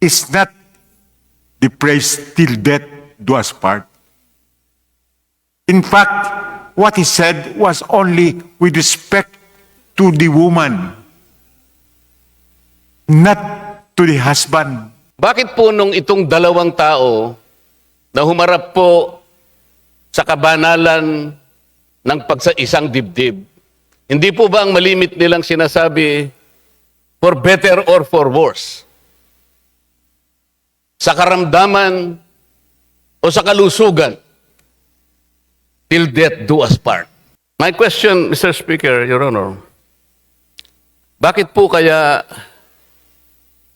is not the phrase till death do us part. In fact, what he said was only with respect to the woman, not to the husband. Bakit po nung itong dalawang tao na humarap po sa kabanalan ng pagsaisang dibdib, hindi po ba ang malimit nilang sinasabi, for better or for worse? Sa karamdaman o sa kalusugan, till death do us part. My question, Mr. Speaker, Your Honor, bakit po kaya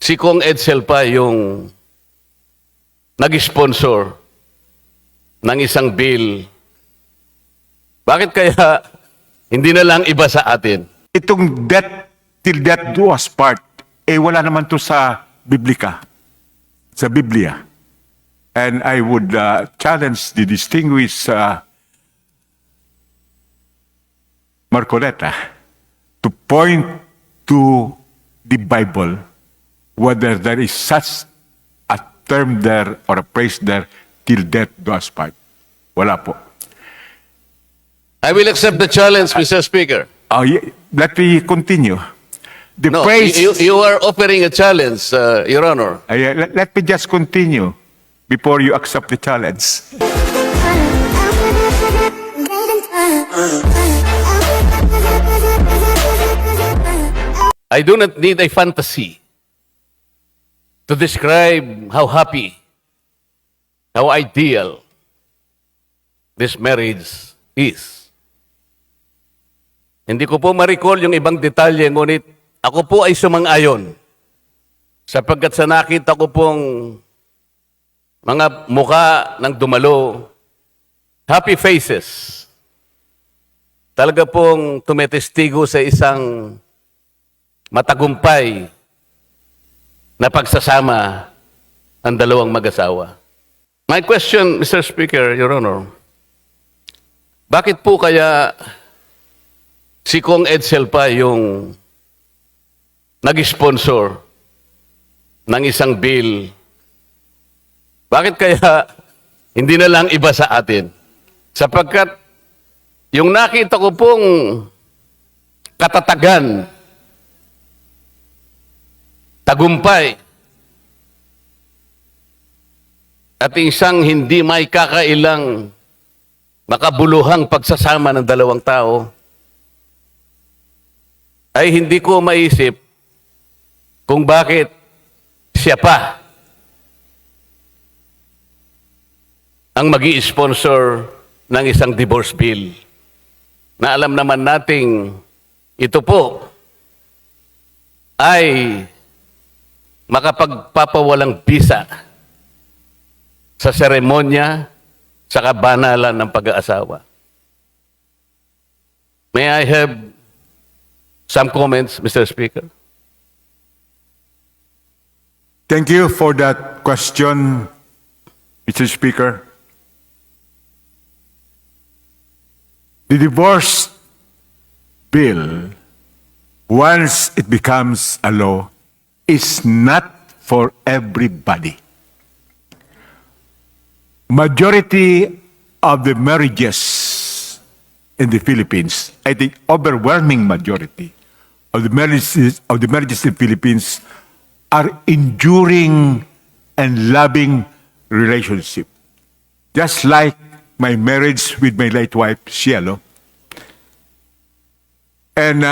si Kong Edsel pa yung nag-sponsor ng isang bill? Bakit kaya hindi na lang iba sa atin? Itong death till death do us part, wala naman to sa Biblika, sa Biblia. And I would challenge the distinguished Marcoleta to point to the Bible whether there is such a term there or a phrase there, till death do us part. Wala po. I will accept the challenge, Mr. Speaker. Let me continue. The No, phrase, you are offering a challenge, Your Honor. let me just continue before you accept the challenge. I do not need a fantasy to describe how happy, how ideal this marriage is. Hindi ko po ma-recall yung ibang detalye, ngunit ako po ay sumang-ayon sapagkat sa nakita ko pong mga muka ng dumalo, happy faces, talaga pong tumetestigo sa isang matagumpay na pagsasama ng dalawang mag-asawa. My question, Mr. Speaker, Your Honor, bakit po kaya si Kong Edsel pa yung nag-sponsor ng isang bill? Bakit kaya hindi na lang iba sa atin? Sapagkat yung nakita ko pong katatagan, tagumpay, at isang hindi may kakailang makabuluhang pagsasama ng dalawang tao, ay hindi ko maisip kung bakit siya pa ang magi-sponsor ng isang divorce bill na alam naman nating ito po ay makapagpapawalang bisa sa seremonya sa kabanalan ng pag-aasawa. May I have some comments, Mr. Speaker? Thank you for that question, Mr. Speaker. The divorce bill, once it becomes a law, is not for everybody. Majority of the marriages in the Philippines, I think overwhelming majority of the marriages in the Philippines are enduring and loving relationship. Just like my marriage with my late wife, Cielo. And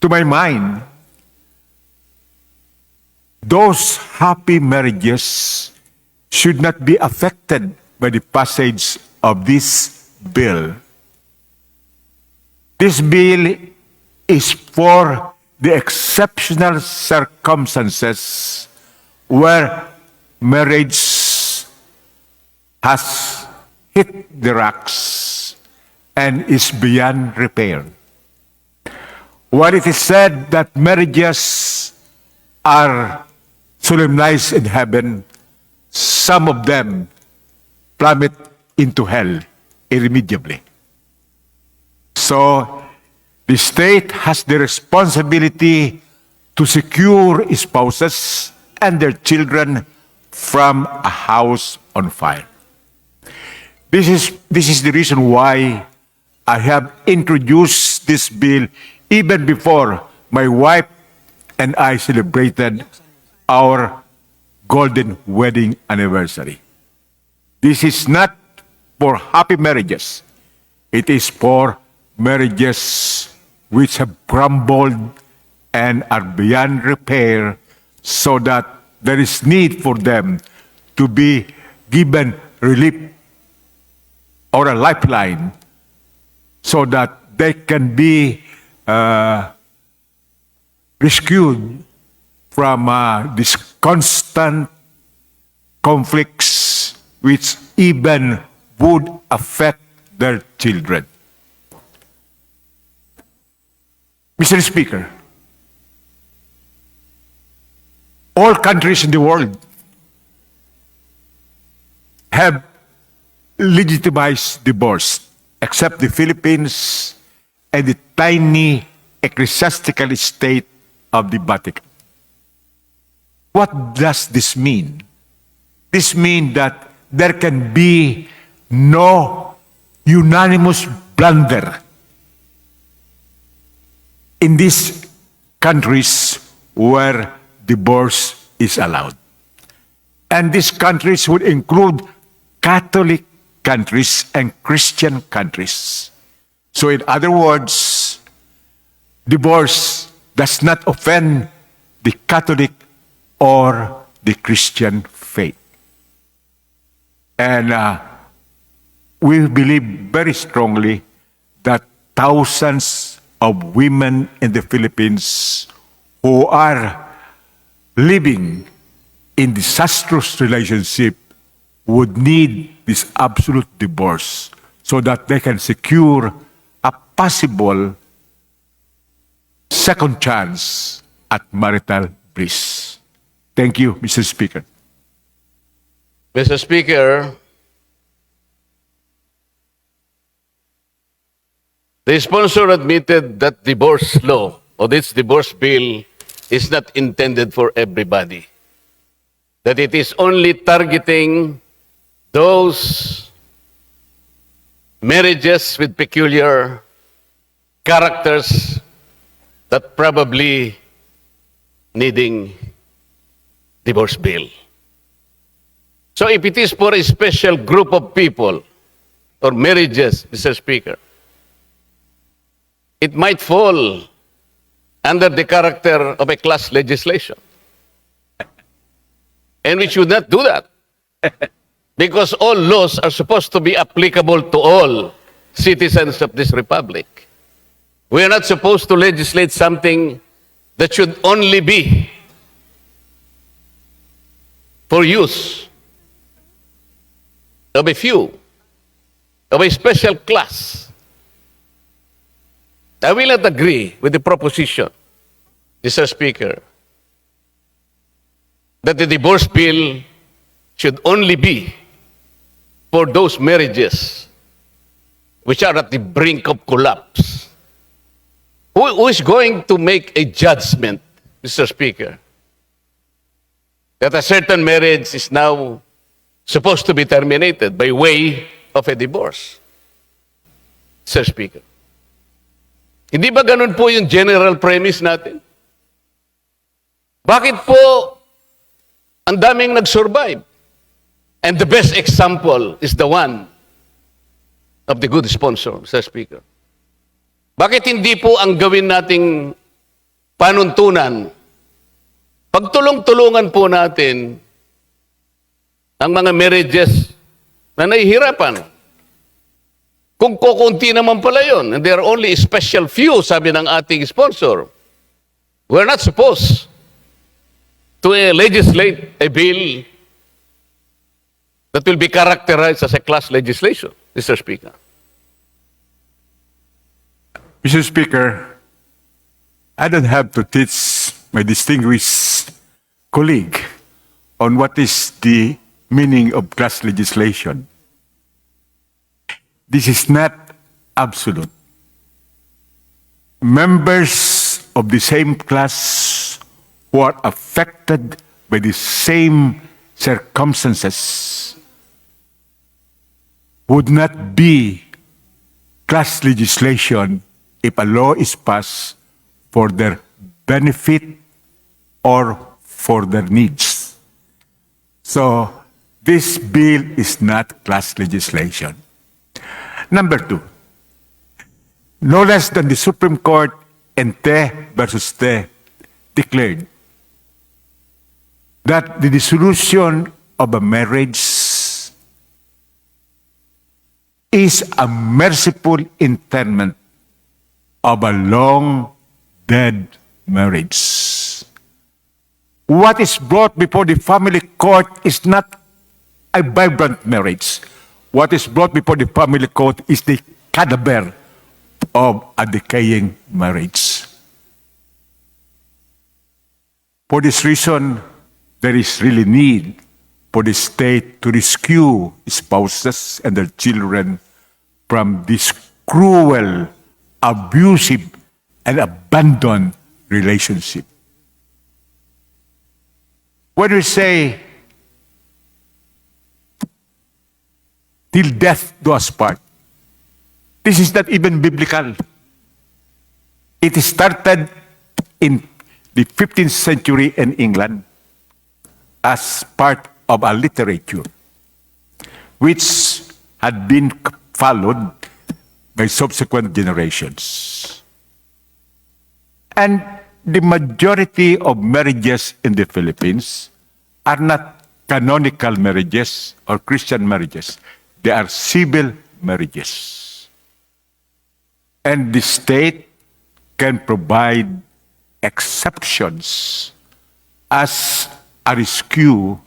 to my mind, those happy marriages should not be affected by the passage of this bill. This bill is for the exceptional circumstances where marriage has hit the rocks and is beyond repair. When it is said that marriages are solemnized in heaven, some of them plummet into hell irremediably. So, the state has the responsibility to secure spouses and their children from a house on fire. This is the reason why I have introduced this bill even before my wife and I celebrated our golden wedding anniversary. This is not for happy marriages. It is for marriages which have crumbled and are beyond repair, so that there is need for them to be given relief or a lifeline so that they can be rescued from these constant conflicts which even would affect their children. Mr. Speaker, all countries in the world have legitimized divorce, except the Philippines and the tiny ecclesiastical state of the Vatican. What does this mean? This means that there can be no unanimous blunder in these countries where divorce is allowed. And these countries would include Catholic countries and Christian countries. So in other words, divorce does not offend the Catholic or the Christian faith. And we believe very strongly that thousands of women in the Philippines who are living in disastrous relationship would need this absolute divorce so that they can secure a possible second chance at marital bliss. Thank you, Mr. Speaker. Mr. Speaker, the sponsor admitted that divorce law or this divorce bill is not intended for everybody. That it is only targeting those marriages with peculiar characters that probably needing divorce bill. So if it is for a special group of people or marriages, Mr. Speaker, it might fall under the character of a class legislation. And we should not do that. Because all laws are supposed to be applicable to all citizens of this republic. We are not supposed to legislate something that should only be for use of a few, of a special class. I will not agree with the proposition, Mr. Speaker, that the divorce bill should only be for those marriages which are at the brink of collapse. Who is going to make a judgment, Mr. Speaker, that a certain marriage is now supposed to be terminated by way of a divorce? Mr. Speaker, hindi ba ganun po yung general premise natin? Bakit po ang daming nag-survive? And the best example is the one of the good sponsor, Mr. Speaker. Bakit hindi po ang gawin nating panuntunan, pagtulong-tulungan po natin ang mga marriages na nahihirapan? Kung kukunti naman pala yun, and there are only a special few, sabi ng ating sponsor, we're not supposed to legislate a bill that will be characterized as a class legislation, Mr. Speaker. Mr. Speaker, I don't have to teach my distinguished colleague on what is the meaning of class legislation. This is not absolute. Members of the same class who are affected by the same circumstances would not be class legislation if a law is passed for their benefit or for their needs. So, this bill is not class legislation. Number two, no less than the Supreme Court in Te versus Te declared that the dissolution of a marriage is a merciful interment of a long dead marriage. What is brought before the family court is not a vibrant marriage. What is brought before the family court is the cadaver of a decaying marriage. For this reason, there is really need for the state to rescue spouses and their children from this cruel, abusive, and abandoned relationship. When we say, till death do us part, this is not even biblical. It started in the 15th century in England as part of a literature which had been followed by subsequent generations. And the majority of marriages in the Philippines are not canonical marriages or Christian marriages. They are civil marriages. And the state can provide exceptions as a rescue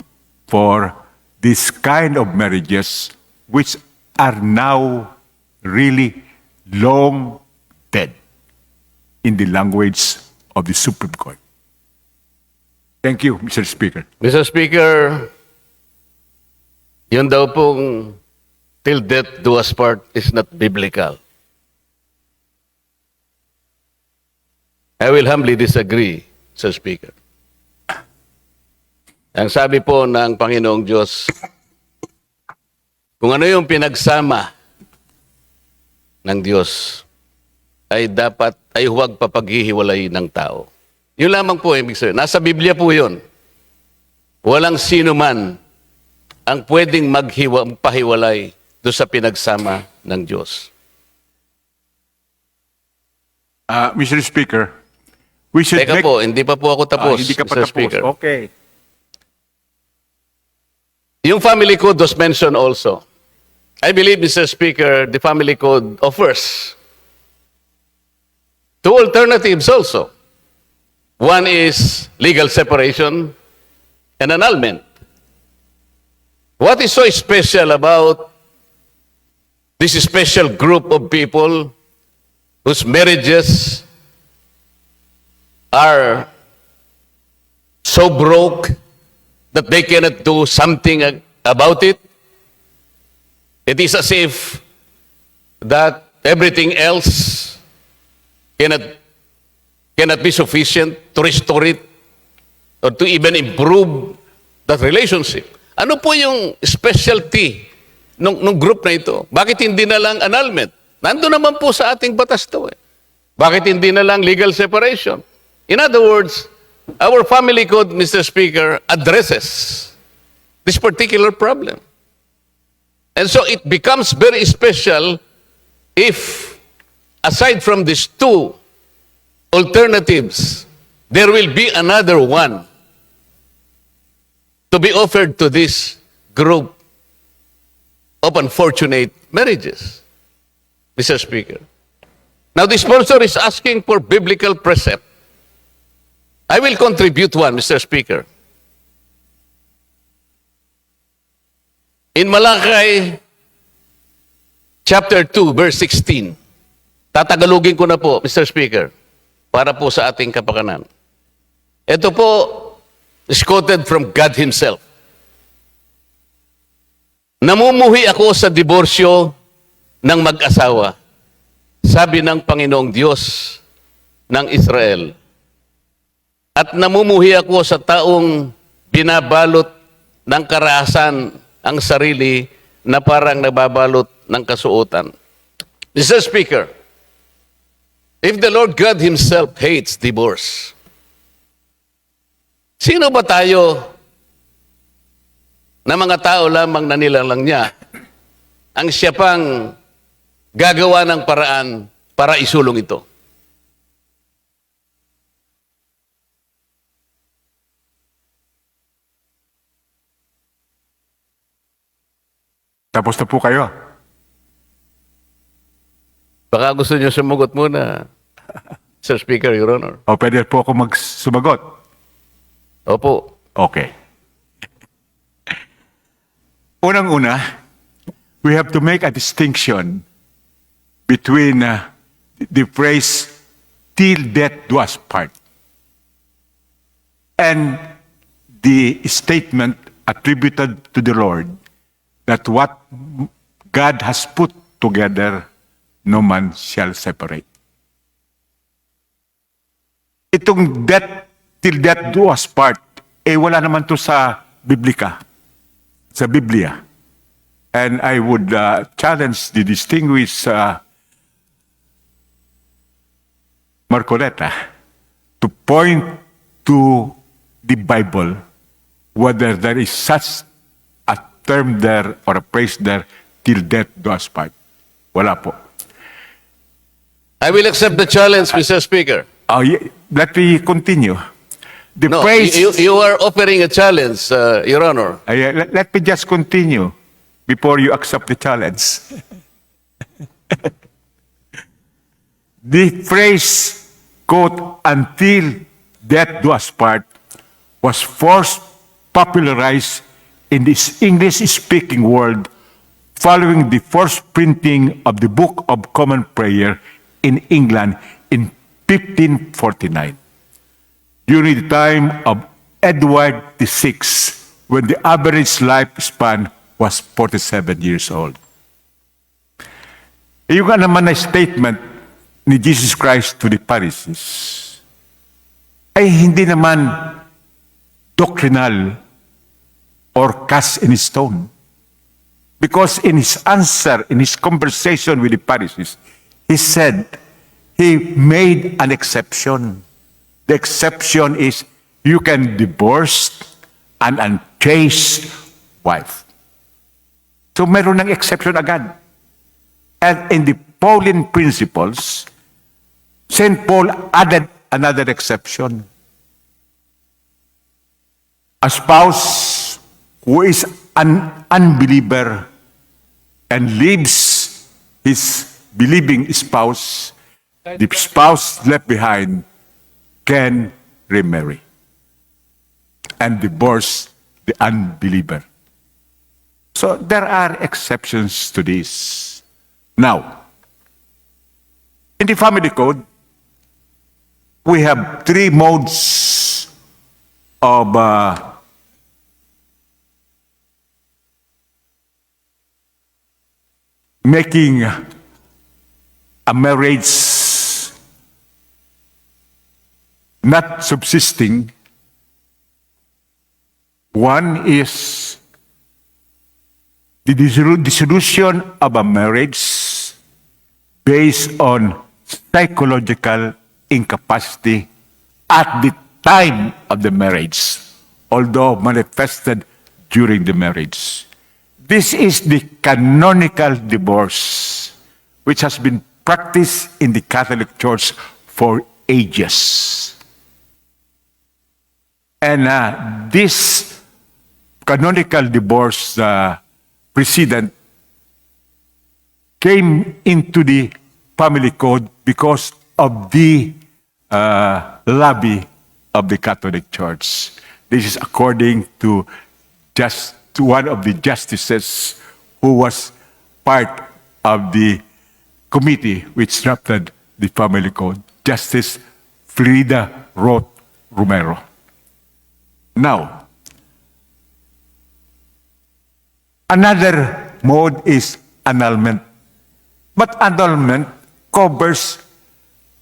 for this kind of marriages which are now really long dead in the language of the Supreme Court. Thank you, Mr. Speaker. Mr. Speaker, yun daw pong till death do us part is not biblical. I will humbly disagree, Mr. Speaker. Ang sabi po ng Panginoong Diyos, kung ano yung pinagsama ng Diyos, ay dapat, ay huwag papaghihiwalay ng tao. Yun lamang po, ibig sabihin. Nasa Biblia po yun. Walang sino man ang pwedeng magpahiwalay doon sa pinagsama ng Diyos. Mr. Speaker, we should Teka po, hindi pa po ako tapos, hindi ka pa Mr. tapos. Speaker. Okay. Yung family code was mentioned also. I believe, Mr. Speaker, the family code offers two alternatives also. One is legal separation and annulment. What is so special about this special group of people whose marriages are so broke that they cannot do something about it? It is as if that everything else cannot be sufficient to restore it or to even improve that relationship. Ano po yung specialty nung group na ito? Bakit hindi na lang annulment? Nandun naman po sa ating batas to eh. Bakit hindi na lang legal separation? In other words, our family code, Mr. Speaker, addresses this particular problem. And so it becomes very special if, aside from these two alternatives, there will be another one to be offered to this group of unfortunate marriages, Mr. Speaker. Now, the sponsor is asking for biblical precept. I will contribute one, Mr. Speaker. In Malakay, chapter 2, verse 16, tatagalugin ko na po, Mr. Speaker, para po sa ating kapakanan. Ito po is quoted from God Himself. Namumuhi ako sa diborsyo ng mag-asawa, sabi ng Panginoong Diyos ng Israel. At namumuhi ako sa taong binabalot ng karahasan ang sarili na parang nababalot ng kasuotan. Mr. Speaker, if the Lord God Himself hates divorce, sino ba tayo na mga tao lamang na nilalang niya ang siya pang gagawa ng paraan para isulong ito? Tapos na po kayo. Baka gusto niyo sumagot muna, Sir Speaker, Your Honor. O pwede po ako sumagot. Opo. Okay. Unang-una, we have to make a distinction between the phrase, till death do us part, and the statement attributed to the Lord that what God has put together, no man shall separate. Itong death, till death do us part, wala naman to sa Biblia. And I would challenge the distinguished Marcoleta to point to the Bible whether there is such a term there or a phrase there, till death do us part. Wala po. I will accept the challenge, Mr. Speaker. Let me continue. The No, phrase, you are offering a challenge, Your Honor. let me just continue before you accept the challenge. The phrase, quote, until death do us part, was first popularized in this English-speaking world following the first printing of the Book of Common Prayer in England in 1549. During the time of Edward VI, when the average lifespan was 47 years old. Yung nga naman na statement ni Jesus Christ to the Pharisees ay hindi naman doctrinal or cast in stone. Because in his answer, in his conversation with the Pharisees, he said, he made an exception. The exception is you can divorce an unchaste wife. So meron ng exception agad. And in the Pauline principles, St. Paul added another exception. A spouse who is an unbeliever and leaves his believing spouse, the spouse left behind can remarry and divorce the unbeliever. So there are exceptions to this. Now, in the family code, we have three modes of making a marriage not subsisting. One is the dissolution of a marriage based on psychological incapacity at the time of the marriage, although manifested during the marriage. This is the canonical divorce, which has been practiced in the Catholic Church for ages. And this canonical divorce precedent came into the family code because of the lobby of the Catholic Church. This is according to just one of the justices who was part of the committee which drafted the family code, Justice Frida Roth Romero. Now, another mode is annulment. But annulment covers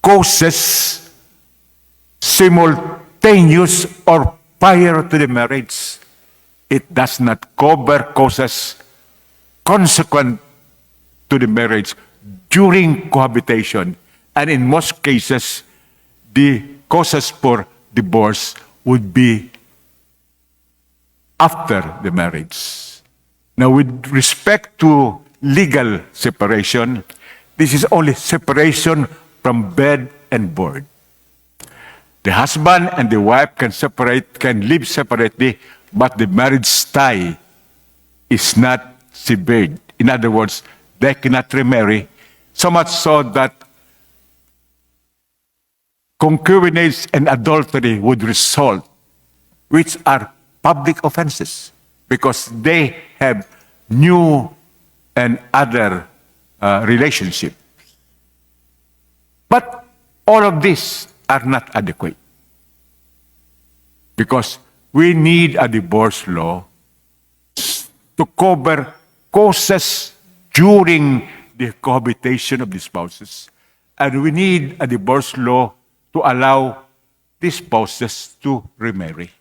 causes simultaneous or prior to the marriage. it does not cover causes consequent to the marriage during cohabitation. And in most cases, the causes for divorce would be after the marriage. Now, with respect to legal separation, this is only separation from bed and board. The husband and the wife can live separately, but the marriage tie is not severed. In other words, they cannot remarry, so much so that concubinage and adultery would result, which are public offenses, because they have new and other relationships. But all of these are not adequate, because we need a divorce law to cover causes during the cohabitation of the spouses, and we need a divorce law to allow the spouses to remarry.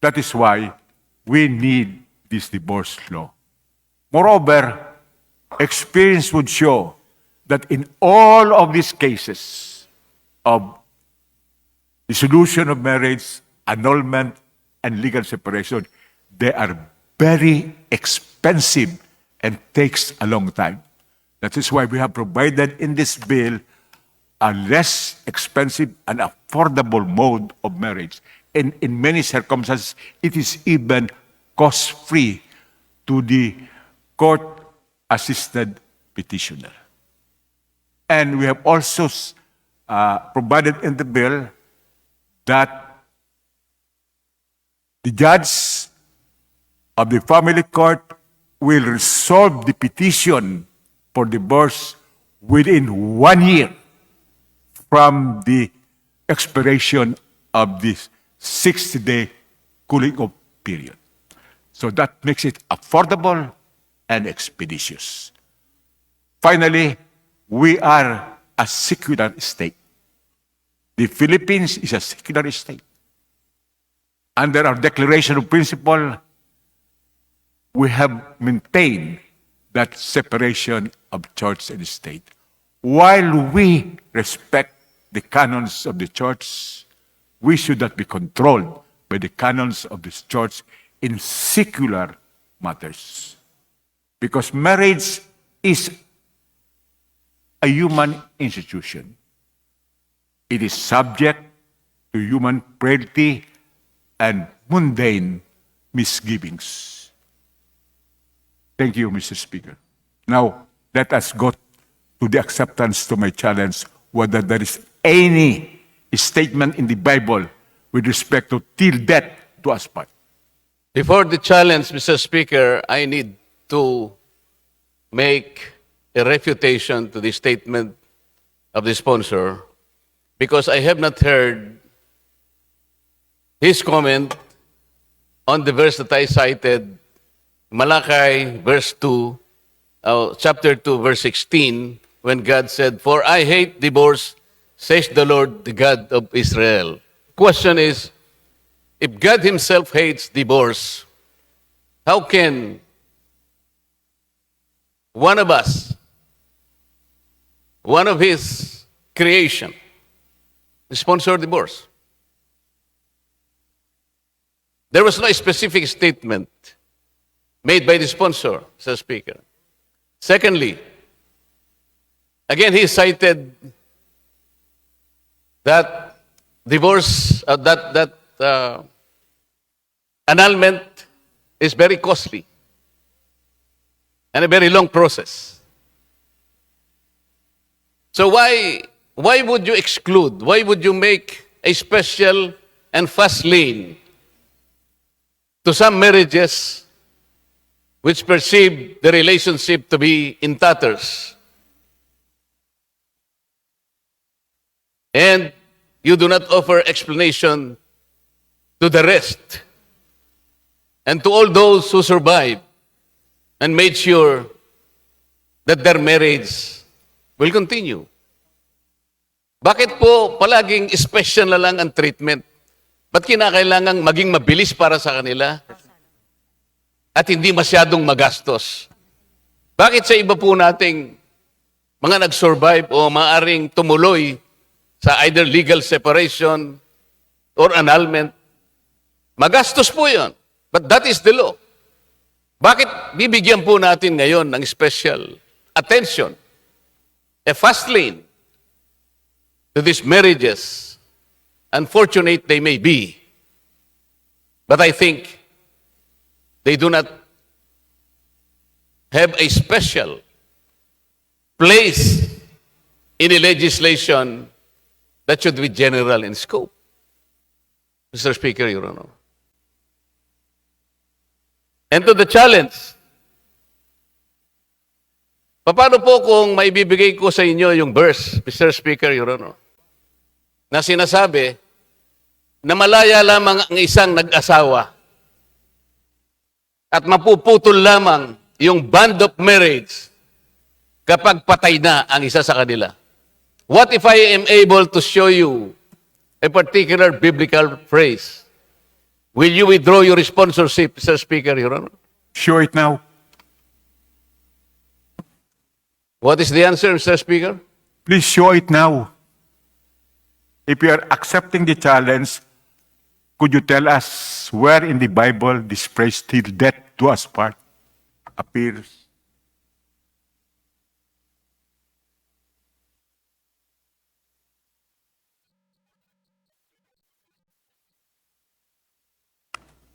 That is why we need this divorce law. Moreover, experience would show that in all of these cases of dissolution of marriage, annulment, and legal separation, they are very expensive and takes a long time. That is why we have provided in this bill a less expensive and affordable mode of marriage. And in many circumstances, it is even cost-free to the court-assisted petitioner. And we have also provided in the bill that the judge of the family court will resolve the petition for divorce within 1 year from the expiration of this 60-day cooling off period. So that makes it affordable and expeditious. Finally, we are a secular state. The Philippines is a secular state. Under our Declaration of Principle, we have maintained that separation of church and state. While we respect the canons of the church, we should not be controlled by the canons of this church in secular matters. Because marriage is a human institution. It is subject to human frailty and mundane misgivings. Thank you, Mr. Speaker. Now, let us go to the acceptance to my challenge whether there is any statement in the Bible with respect to till death do us part. Before the challenge, Mr. Speaker, I need to make a refutation to the statement of the sponsor because I have not heard his comment on the verse that I cited, Malachi verse 2, chapter 2, verse 16, when God said, "For I hate divorce, says the Lord, the God of Israel." Question is, if God himself hates divorce, how can one of us, one of his creation, sponsor divorce? There was no specific statement made by the sponsor, Mr. Speaker. Secondly, again, he cited that divorce, annulment is very costly and a very long process. So why would you exclude? Why would you make a special and fast lane to some marriages which perceive the relationship to be in tatters? And you do not offer explanation to the rest and to all those who survived and made sure that their marriage will continue. Bakit po palaging special na lang ang treatment? Ba't kinakailangang maging mabilis para sa kanila at hindi masyadong magastos? Bakit sa iba po nating mga nag-survive o maaring tumuloy sa either legal separation or annulment, magastos po yun. But that is the law. Bakit bibigyan po natin ngayon ng special attention, a fast lane to these marriages, unfortunate they may be, but I think they do not have a special place in the legislation that should be general in scope. Mr. Speaker, Your Honor. And to the challenge, paano po kung maibibigay ko sa inyo yung verse, Mr. Speaker, Your Honor, na sinasabi na malaya lamang ang isang nag-asawa at mapuputol lamang yung bond of marriage kapag patay na ang isa sa kanila. What if I am able to show you a particular biblical phrase? Will you withdraw your sponsorship, Mr. Speaker, Your Honor? Show it now. What is the answer, Mr. Speaker? Please show it now. If you are accepting the challenge, could you tell us where in the Bible this phrase, till death do us part, appears?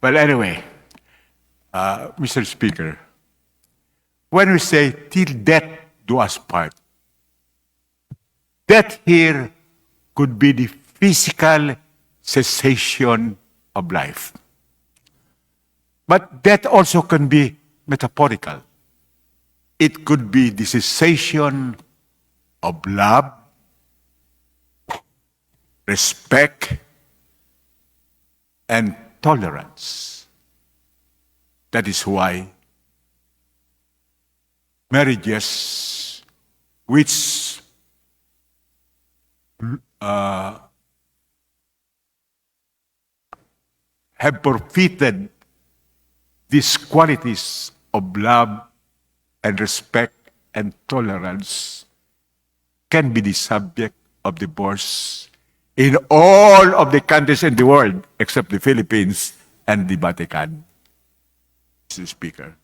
Well, anyway, Mr. Speaker, when we say till death do us part, death here could be the physical cessation of life. But death also can be metaphorical. It could be the cessation of love, respect, and tolerance. That is why marriages which have forfeited these qualities of love and respect and tolerance can be the subject of divorce in all of the countries in the world except the Philippines and the Vatican, Mr. Speaker.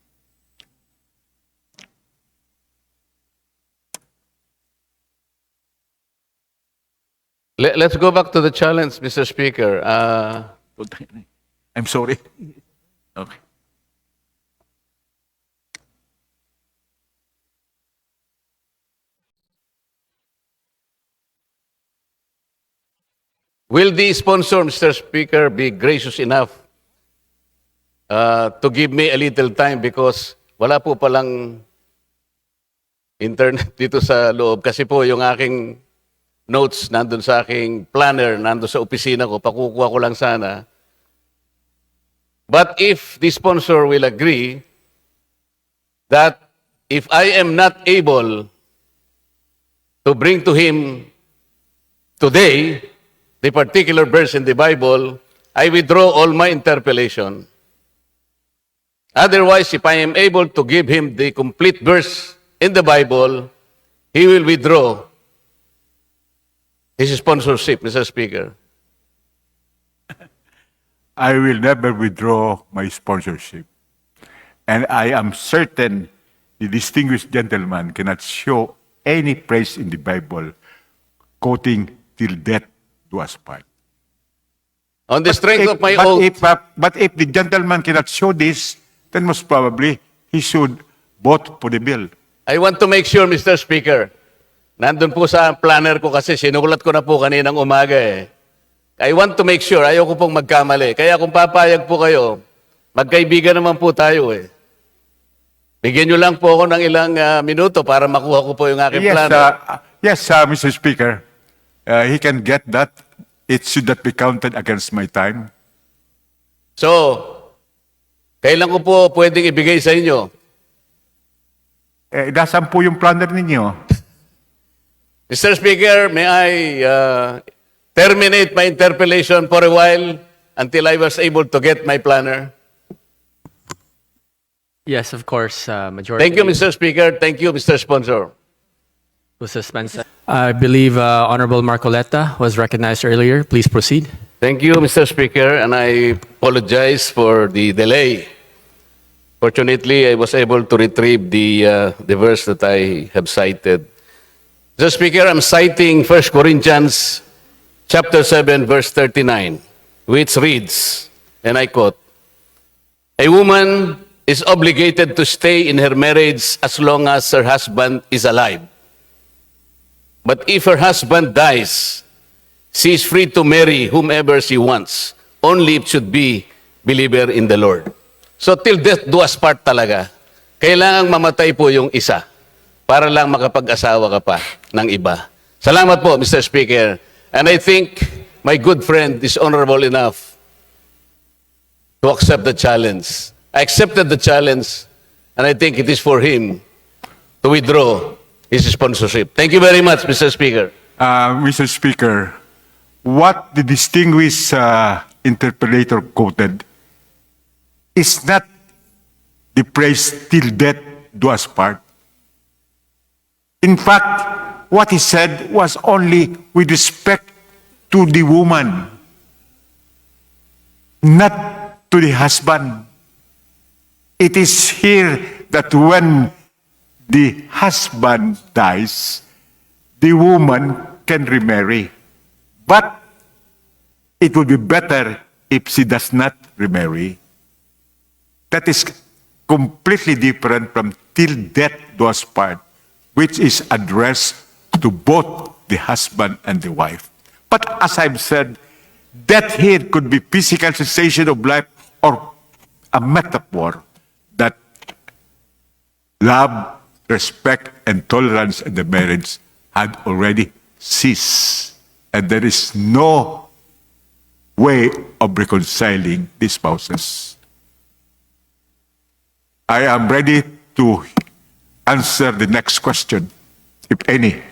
Let's go back to the challenge, Mr. Speaker. I'm sorry. Okay. Will the sponsor, Mr. Speaker, be gracious enough to give me a little time because wala po palang internet dito sa loob kasi po yung aking notes nandun sa aking planner, nandun sa opisina ko, pakukuha ko lang sana. But if the sponsor will agree that if I am not able to bring to him today the particular verse in the Bible, I withdraw all my interpellation. Otherwise, if I am able to give him the complete verse in the Bible, he will withdraw his sponsorship, Mr. Speaker. I will never withdraw my sponsorship. And I am certain the distinguished gentleman cannot show any place in the Bible quoting till death do us part. On the strength of my but oath, but if the gentleman cannot show this, then most probably he should vote for the bill. I want to make sure, Mr. Speaker, nandun po sa planner ko kasi sinulat ko na po kaninang umaga eh. I want to make sure, ayoko pong magkamali. Kaya kung papayag po kayo, magkaibigan naman po tayo eh. Bigyan nyo lang po ako ng ilang minuto para makuha ko po yung aking planner. Yes, Mr. Speaker. He can get that. It should not be counted against my time. So, kailan ko po pwedeng ibigay sa inyo? Nasaan po yung planner ninyo? Mr. Speaker, may I terminate my interpellation for a while until I was able to get my planner? Yes, of course, Majority. Thank you, Mr. Speaker. Thank you, Mr. Sponsor. To suspense. I believe Honorable Marcoleta was recognized earlier. Please proceed. Thank you, Mr. Speaker, and I apologize for the delay. Fortunately, I was able to retrieve the verse that I have cited. Mr. Speaker, I'm citing 1 Corinthians chapter 7, verse 39, which reads, and I quote, "A woman is obligated to stay in her marriage as long as her husband is alive. But if her husband dies, she is free to marry whomever she wants, only it should be believer in the Lord." So till death do us part talaga, kailangang mamatay po yung isa para lang makapag-asawa ka pa ng iba. Salamat po, Mr. Speaker. And I think my good friend is honorable enough to accept the challenge. I accepted the challenge, and I think it is for him to withdraw his sponsorship. Thank you very much, Mr. Speaker. Mr. Speaker, what the distinguished interpolator quoted is not the phrase "till death do us part." In fact, what he said was only with respect to the woman, not to the husband. It is here that when the husband dies, the woman can remarry. But it would be better if she does not remarry. That is completely different from "till death do us part," which is addressed to both the husband and the wife. But as I've said, death here could be physical cessation of life or a metaphor that love, respect, and tolerance in the marriage had already ceased. And there is no way of reconciling these spouses. I am ready to answer the next question, if any.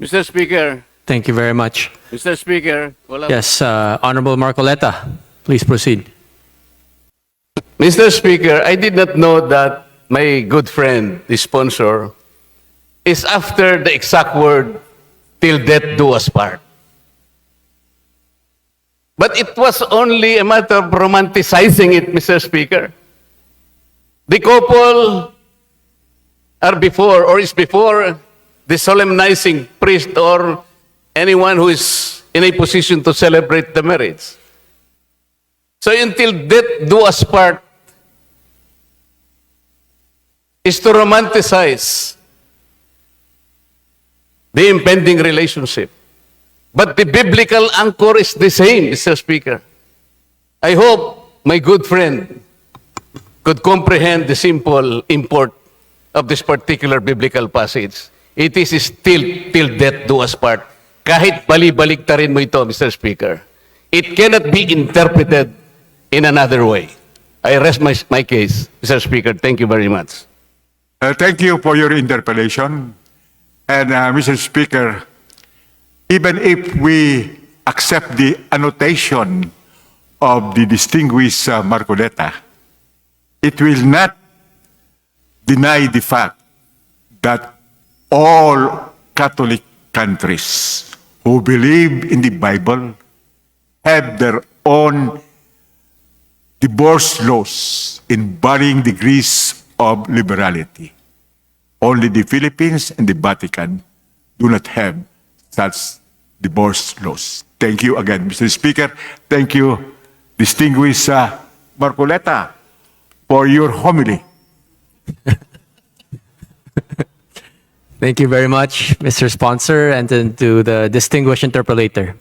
Mr. Speaker, Thank you very much. Mr. Speaker, wala Yes, Honorable Marcoleta, please proceed. Mr. Speaker, I did not know that my good friend, the sponsor, is after the exact word, "till death do us part." But it was only a matter of romanticizing it, Mr. Speaker. The couple are before or is before the solemnizing priest or anyone who is in a position to celebrate the marriage. So until death do us part is to romanticize the impending relationship. But the biblical anchor is the same, Mr. Speaker. I hope my good friend could comprehend the simple import of this particular biblical passage. It is still till death do us part. Kahit bali-baliktarin mo ito, Mr. Speaker, it cannot be interpreted in another way. I rest my case, Mr. Speaker. Thank you very much. Thank you for your interpellation. And Mr. Speaker, even if we accept the annotation of the distinguished Marcoleta, it will not deny the fact that all Catholic countries who believe in the Bible have their own divorce laws in varying degrees of liberality. Only the Philippines and the Vatican do not have such divorce laws. Thank you again, Mr. Speaker. Thank you, distinguished Marcoleta, for your homily. Thank you very much, Mr. Sponsor, and then to the distinguished interpolator.